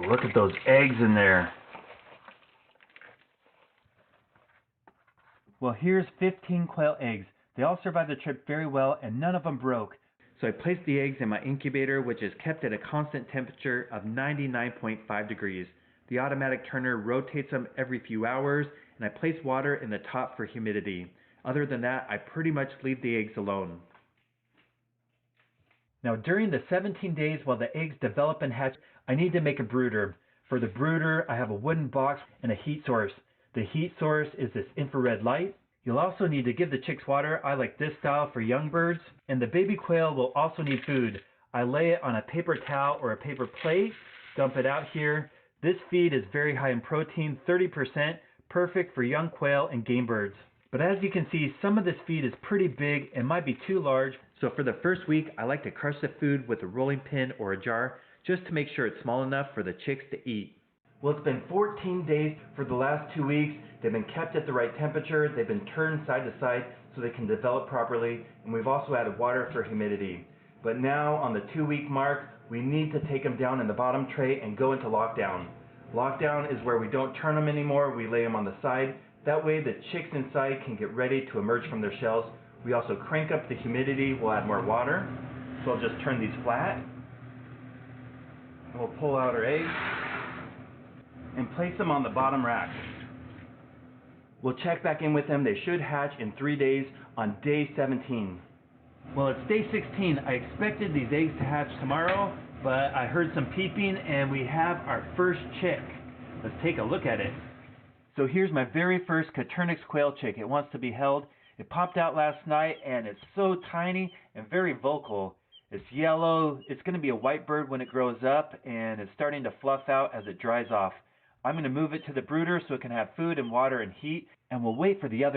look at those eggs in there. Well, here's 15 quail eggs. They all survived the trip very well and none of them broke. So I placed the eggs in my incubator, which is kept at a constant temperature of 99.5 degrees. The automatic turner rotates them every few hours, and I place water in the top for humidity. Other than that, I pretty much leave the eggs alone. Now during the 17 days while the eggs develop and hatch, I need to make a brooder. For the brooder, I have a wooden box and a heat source. The heat source is this infrared light. You'll also need to give the chicks water. I like this style for young birds. And the baby quail will also need food. I lay it on a paper towel or a paper plate, dump it out here. This feed is very high in protein, 30%, perfect for young quail and game birds. But as you can see, some of this feed is pretty big and might be too large. So for the first week, I like to crush the food with a rolling pin or a jar just to make sure it's small enough for the chicks to eat. Well, it's been 14 days for the last 2 weeks. They've been kept at the right temperature. They've been turned side to side so they can develop properly. And we've also added water for humidity. But now on the 2-week mark, we need to take them down in the bottom tray and go into lockdown. Lockdown is where we don't turn them anymore. We lay them on the side. That way the chicks inside can get ready to emerge from their shells. We also crank up the humidity. We'll add more water. So I'll just turn these flat. And we'll pull out our eggs and place them on the bottom rack. We'll check back in with them. They should hatch in 3 days on day 17. Well, it's day 16. I expected these eggs to hatch tomorrow, but I heard some peeping and we have our first chick. Let's take a look at it. So here's my very first Coturnix quail chick. It wants to be held. It popped out last night and it's so tiny and very vocal. It's yellow. It's going to be a white bird when it grows up, and it's starting to fluff out as it dries off. I'm going to move it to the brooder so it can have food and water and heat, and we'll wait for the other